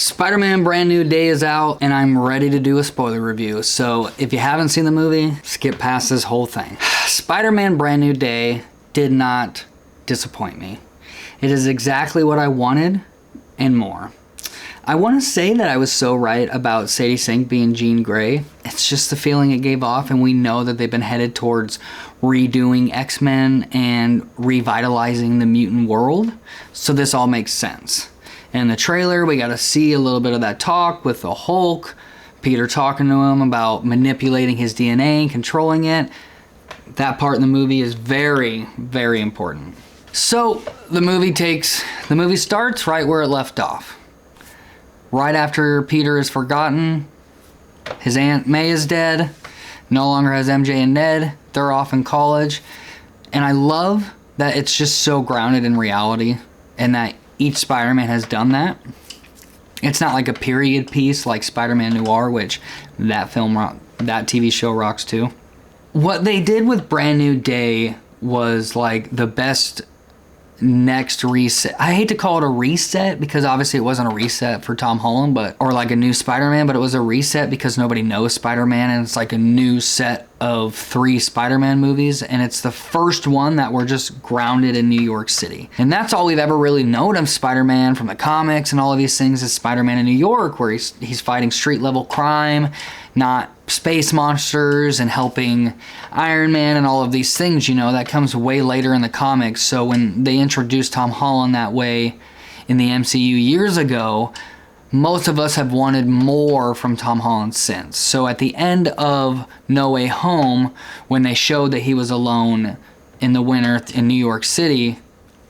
Spider-Man Brand New Day is out, and I'm ready to do a spoiler review. So if you haven't seen the movie, skip past this whole thing. Spider-Man Brand New Day did not disappoint me. It is exactly what I wanted and more. I want to say that I was so right about Sadie Sink being Jean Grey. It's just the feeling it gave off, and we know that they've been headed towards redoing X-Men and revitalizing the mutant world. So this all makes sense. In the trailer, we got to see a little bit of that talk with the Hulk, Peter talking to him about manipulating his DNA and controlling it. That part in the movie is very, very important. So the movie starts right where it left off. Right after Peter is forgotten, his Aunt May is dead, no longer has MJ and Ned, they're off in college. And I love that it's just so grounded in reality and that each Spider-Man has done that. It's not like a period piece like Spider-Man Noir, which that TV show rocks too. What they did with Brand New Day was like the best next reset. I hate to call it a reset because obviously it wasn't a reset for Tom Holland, or like a new Spider-Man, but it was a reset because nobody knows Spider-Man, and it's like a new set of 3 Spider-Man movies, and it's the first one that were just grounded in New York City. And that's all we've ever really known of Spider-Man from the comics and all of these things is Spider-Man in New York, where he's fighting street level crime, not space monsters, and helping Iron Man and all of these things, that comes way later in the comics. So when they introduced Tom Holland that way in the MCU years ago, most of us have wanted more from Tom Holland since. So at the end of No Way Home, when they showed that he was alone in the winter in New York City,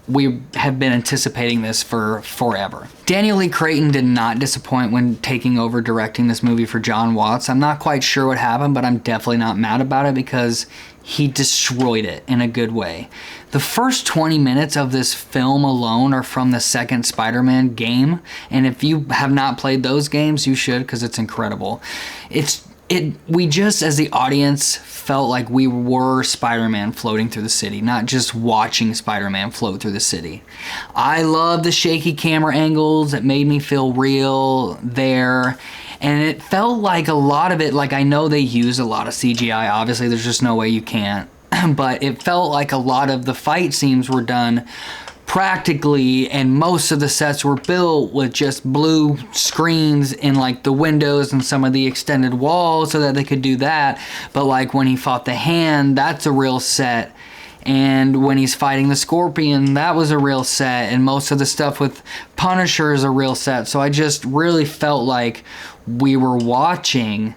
we have been anticipating this for forever. Daniel Lee Cretton did not disappoint when taking over directing this movie for John Watts. I'm not quite sure what happened, but I'm definitely not mad about it because he destroyed it in a good way. The first 20 minutes of this film alone are from the second Spider-Man game, and if you have not played those games, you should because it's incredible. We just, as the audience, felt like we were Spider-Man floating through the city, not just watching Spider-Man float through the city. I love the shaky camera angles. It made me feel real there. And it felt like a lot of it, like I know they use a lot of CGI. Obviously, there's just no way you can't. But it felt like a lot of the fight scenes were done practically, and most of the sets were built with just blue screens in like the windows and some of the extended walls so that they could do that. But like when he fought the Hand, that's a real set. And when he's fighting the Scorpion, that was a real set. And most of the stuff with Punisher is a real set. So I just really felt like we were watching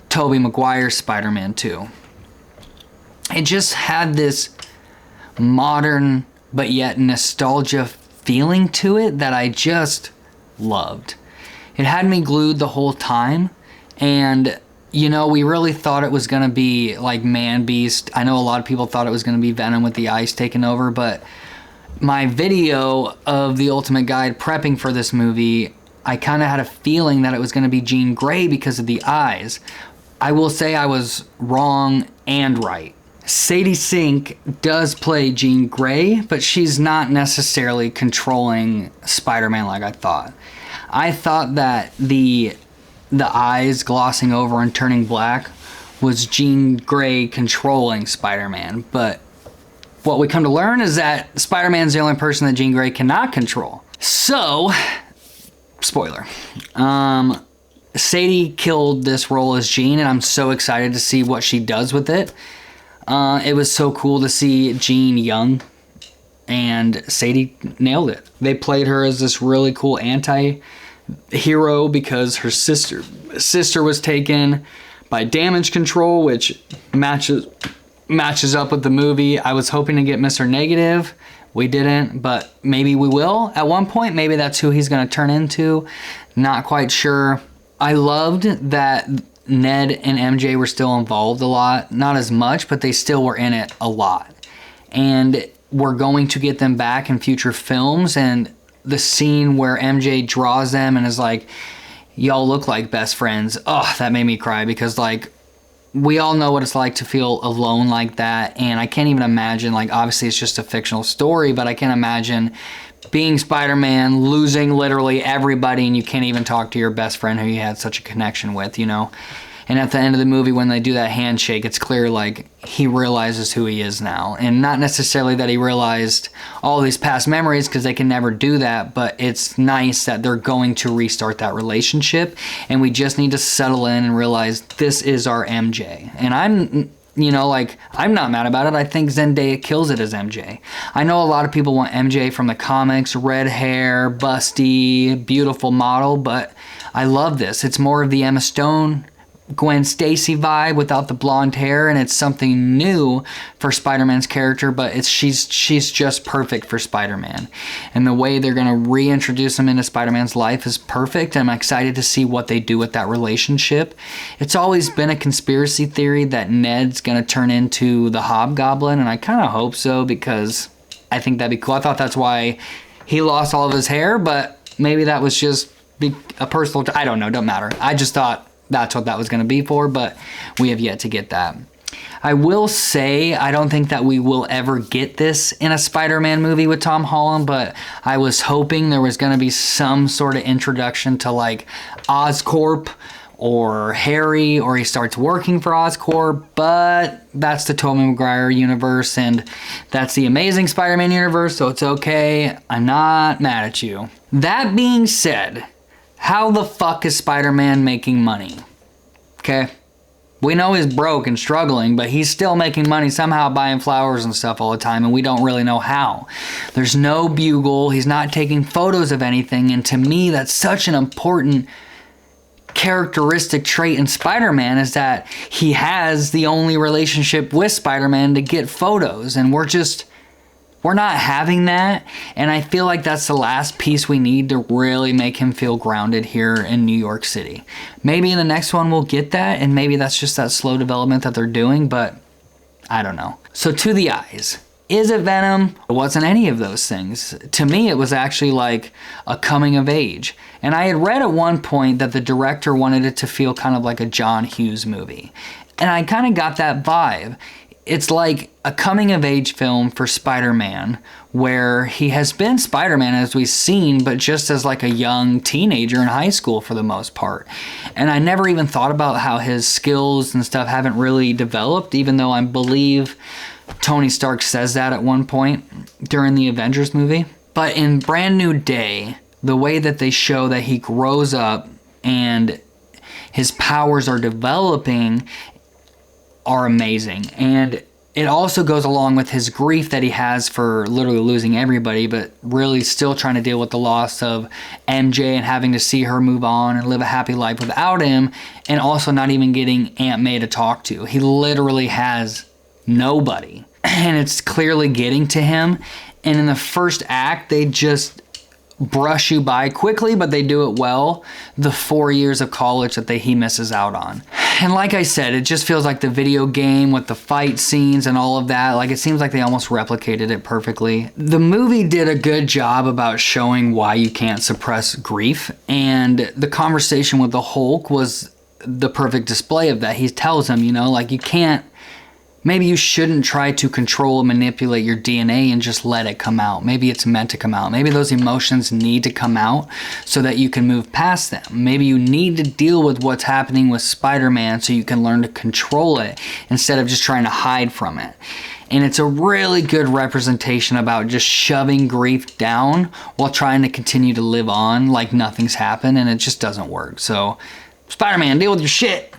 Tobey Maguire's Spider-Man 2. It just had this modern but yet nostalgia feeling to it that I just loved. It had me glued the whole time, and we really thought it was going to be like Man-Beast. I know a lot of people thought it was going to be Venom with the ice taking over, but my video of the Ultimate Guide prepping for this movie, I kind of had a feeling that it was going to be Jean Grey because of the eyes. I will say I was wrong and right. Sadie Sink does play Jean Grey, but she's not necessarily controlling Spider-Man like I thought. I thought that the eyes glossing over and turning black was Jean Grey controlling Spider-Man, but what we come to learn is that Spider-Man's the only person that Jean Grey cannot control. So, spoiler. Sadie killed this role as Jean, and I'm so excited to see what she does with it. It was so cool to see Jean young, and Sadie nailed it. They played her as this really cool anti-hero because her sister was taken by damage control, which matches up with the movie. I was hoping to get Mr. Negative. We didn't, but maybe we will at one point. Maybe that's who he's going to turn into. Not quite sure. I loved that Ned and MJ were still involved a lot. Not as much, but they still were in it a lot. And we're going to get them back in future films. And the scene where MJ draws them and is like, y'all look like best friends. Oh, that made me cry because like we all know what it's like to feel alone like that. And I can't even imagine, like obviously it's just a fictional story, but I can't imagine being Spider-Man, losing literally everybody, and you can't even talk to your best friend who you had such a connection with, you know? And at the end of the movie, when they do that handshake, it's clear, like, he realizes who he is now. And not necessarily that he realized all these past memories, because they can never do that, but it's nice that they're going to restart that relationship, and we just need to settle in and realize this is our MJ. And I'm... You know, like, I'm not mad about it. I think Zendaya kills it as MJ. I know a lot of people want MJ from the comics, red hair, busty, beautiful model, but I love this. It's more of the Emma Stone, Gwen Stacy vibe without the blonde hair, and it's something new for Spider-Man's character, but she's just perfect for Spider-Man. And the way they're going to reintroduce him into Spider-Man's life is perfect. I'm excited to see what they do with that relationship. It's always been a conspiracy theory that Ned's going to turn into the Hobgoblin, and I kind of hope so, because I think that'd be cool. I thought that's why he lost all of his hair, but maybe that was just a personal... I don't know, don't matter. I just thought that's what that was going to be for, but we have yet to get that. I will say, I don't think that we will ever get this in a Spider-Man movie with Tom Holland, but I was hoping there was going to be some sort of introduction to, like, Oscorp or Harry, or he starts working for Oscorp, but that's the Tobey Maguire universe, and that's the Amazing Spider-Man universe, so it's okay. I'm not mad at you. That being said, how the fuck is Spider-Man making money? Okay? We know he's broke and struggling, but he's still making money somehow buying flowers and stuff all the time, and we don't really know how. There's no bugle, he's not taking photos of anything, and to me, that's such an important characteristic trait in Spider-Man, is that he has the only relationship with Spider-Man to get photos, and we're not having that, and I feel like that's the last piece we need to really make him feel grounded here in New York City. Maybe in the next one we'll get that, and maybe that's just that slow development that they're doing, but I don't know. So To the Eyes. Is it Venom? It wasn't any of those things. To me, it was actually like a coming of age. And I had read at one point that the director wanted it to feel kind of like a John Hughes movie. And I kind of got that vibe. It's like a coming-of-age film for Spider-Man, where he has been Spider-Man as we've seen, but just as like a young teenager in high school for the most part. And I never even thought about how his skills and stuff haven't really developed, even though I believe Tony Stark says that at one point during the Avengers movie. But in Brand New Day, the way that they show that he grows up and his powers are developing are amazing. And it also goes along with his grief that he has for literally losing everybody, but really still trying to deal with the loss of MJ and having to see her move on and live a happy life without him, and also not even getting Aunt May to talk to. He literally has nobody, and it's clearly getting to him. And in the first act, they just brush you by quickly, but they do it well, the 4 years of college that he misses out on. And like I said, it just feels like the video game with the fight scenes and all of that. Like, it seems like they almost replicated it perfectly. The movie did a good job about showing why you can't suppress grief, and the conversation with the Hulk was the perfect display of that. He tells him, you know, like, you can't, maybe you shouldn't try to control and manipulate your DNA and just let it come out. Maybe it's meant to come out. Maybe those emotions need to come out so that you can move past them. Maybe you need to deal with what's happening with Spider-Man so you can learn to control it instead of just trying to hide from it. And it's a really good representation about just shoving grief down while trying to continue to live on like nothing's happened, and it just doesn't work. So, Spider-Man, deal with your shit.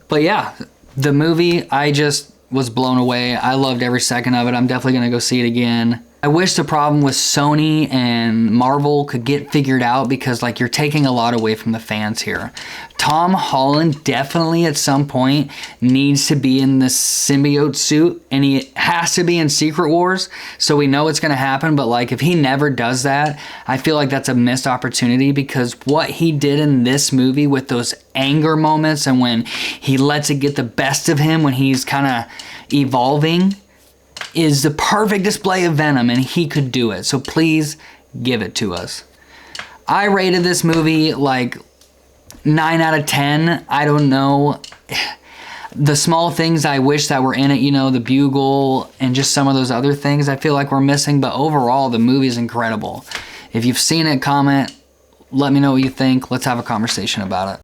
But yeah, the movie, I just was blown away. I loved every second of it. I'm definitely going to go see it again. I wish the problem with Sony and Marvel could get figured out, because like, you're taking a lot away from the fans here. Tom Holland definitely at some point needs to be in the symbiote suit, and he has to be in Secret Wars, so we know it's going to happen. But like, if he never does that, I feel like that's a missed opportunity, because what he did in this movie with those anger moments and when he lets it get the best of him when he's kind of evolving is the perfect display of Venom, and he could do it. So please give it to us. I rated this movie like 9 out of 10. I don't know. The small things I wish that were in it, you know, the bugle and just some of those other things I feel like we're missing, but overall the movie is incredible. If you've seen it, comment, let me know what you think. Let's have a conversation about it.